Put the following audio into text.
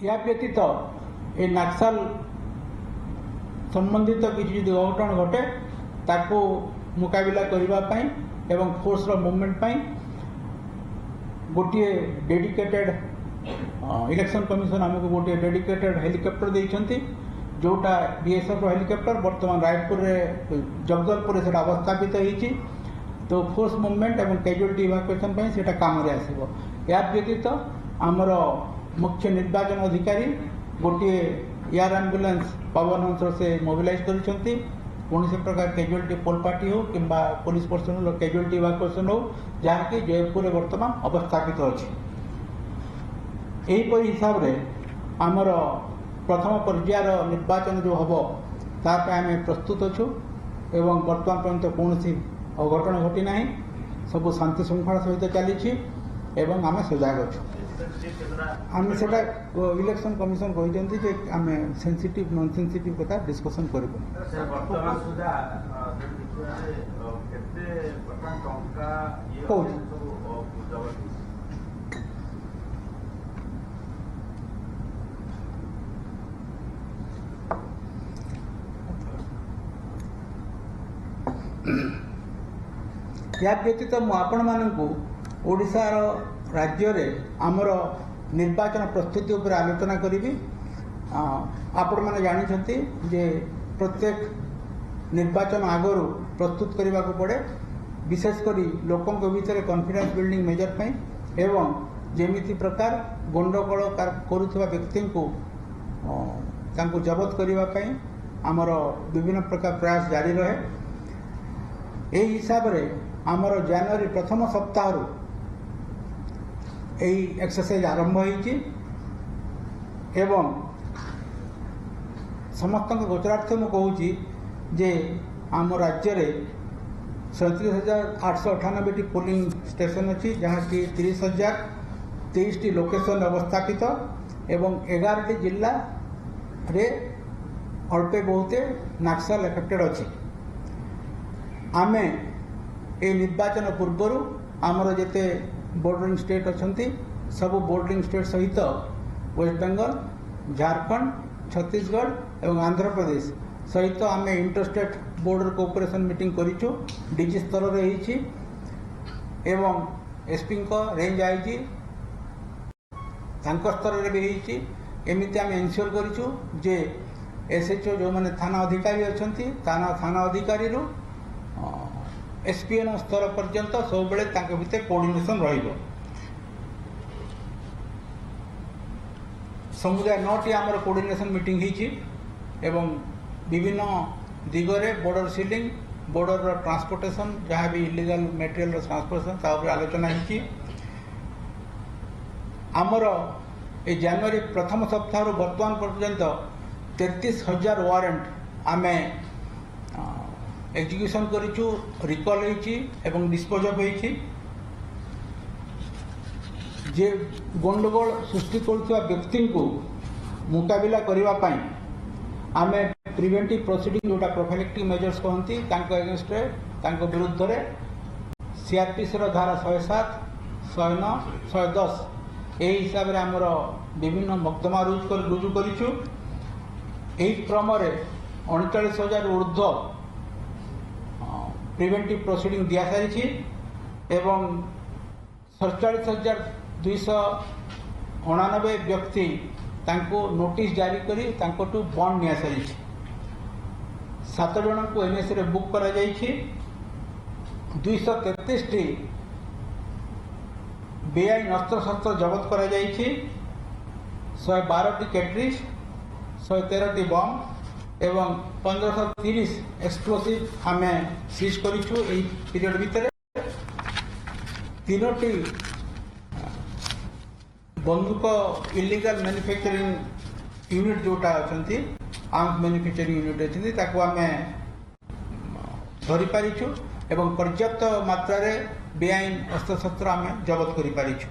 या व्यतीत ये नक्सल संबंधित किसी जो अघटन घटे ताको मुकाबिला करने एवं फोर्स मुवमेंट गोटे डेडिकेटेड इलेक्शन कमिशन आमको गोटे डेडिकेटेड हेलिकॉप्टर देइछंती जोटा बीएसएफ हेलिकॉप्टर वर्तमान रायपुर जगदलपुर से अवस्थापित होती तो फोर्स मुवमेंट एवं कैजुअलिटी इवाकुएशन से काम आसो। या व्यतीत आमर मुख्य निर्वाचन अधिकारी गोटे एयर एम्बुलेंस पवन अंचल से मोबिलाइज करती कौन से प्रकार कैजुअलिटी पोल पार्टी हो कि पुलिस पर्सनल कैजुअलिटी इवाकुएशन हो जहाँकि जयपुर वर्तमान अवस्थापित अच्छे। यहीपरि हिसाब से आमर प्रथम पर्यायर निर्वाचन जो हम ताप आम प्रस्तुत अच्छु एवं वर्तमान पर्यंत कौन अघटन घटी ना सब शांति श्रृंखला सहित चली एवं आम सजग अच्छु। आम से इलेक्शन कमिशन कहते आम सेंसिटिव नॉन सेंसिटिव कथा डिस्कसन कर या व्यतीत आपण मानू ओडिशार राज्य रे आमर निर्वाचन प्रस्तुति उपर आलोचना करी। आपण मैंने जानी जे प्रत्येक निर्वाचन आगर प्रस्तुत करने को पड़े विशेषकर लोकों भीतर कॉन्फिडेंस बिल्डिंग मेजर एवं जेमिति प्रकार गंडगोल करुवा व्यक्ति को जबत करने आमर विभिन्न प्रकार प्रयास जारी रहे। यही हिसाब रे आमर जनवरी प्रथम सप्ताह यही एक्सरसाइज आरंभ होती एवं समस्त गोचरार्थ मु कहूँ जे आम राज्य में 37,898 पोलिंग स्टेशन अच्छी जहाँ कि 30,023 लोकेशन अवस्थापित एवं 11 जिला रे अल्पे बहुते नक्सल एफेक्टेड अच्छी। आमे ए निर्वाचन पूर्वर आमर जेते बॉर्डरिंग स्टेट अच्छी सब बॉर्डरिंग स्टेट सहित वेस्ट बेंगल झारखंड छत्तीसगढ़ एवं आंध्र प्रदेश सहित आम इंटरस्टेट बॉर्डर कोऑपरेशन मीटिंग करिछु डीजी स्तर रे हिची एवं एसपी को रेंज आईजी तांको स्तर रे भी हिची। एमिति आम एनश्योर करिछु जे एसएचओ जो माने थाना अधिकारी अच्छी थाना अधिकारी रु एसपीएन स्तर पर्यंत सब बेले तांके भितर कोऑर्डिनेशन रहिबो। समुदाय 9टी आमर कोऑर्डिनेशन मीटिंग हिची एवं विभिन्न दिगरे बॉर्डर सीलिंग बॉर्डर ट्रांसपोर्टेशन जहाँ भी इलीगल मटेरियल ट्रांसपोर्टेशन तापर आलोचना हिची। आमर ए जनवरी प्रथम सप्ताह वर्तमान पर्यंत 33,000 वारंट आमे एग्जीक्यूशन करिछु रिकॉल होइछि एवं डिस्पोज ऑफ होइछि। जे गंडगोल सृष्टि करुवा व्यक्ति को मुकाबिला करने पाई आमे प्रिवेंटिव प्रोसीडिंग जोटा प्रोफाइलेक्टिव मेजर्स कहती एगेंस्ट विरुद्ध रे सीआरपीसी धारा 107, 109, 110 यही हिसाब से आमर विभिन्न मकदमा रुजु करिछु। एही क्रम 39,000 ऊर्ध्व प्रिवेंटिव प्रोसीडिंग दिया सारी एवं 47,299 व्यक्ति तांको नोटिस जारी करी तांको टू बॉन्ड निया सारी 7 जन को एनएसए रे बुक करा जाइछि। 233 टी बेआईन अस्त्र शस्त्र जबत करा जाइछि। 112 टी कैटरिज 113 टी बम एवं 1530 एक्सप्लोसिव आमे सीज करिछु। एई पीरियड भितर 3टी बंदूक इलीगल मैन्युफैक्चरिंग यूनिट जोटा अच्छी आर्म्स मैन्युफैक्चरिंग यूनिट अच्छी ताको आमे धरी पारिछु एवं पर्याप्त मात्रा रे बेआईन अस्त्र शस्त्र आमे जबत करि पारिछु।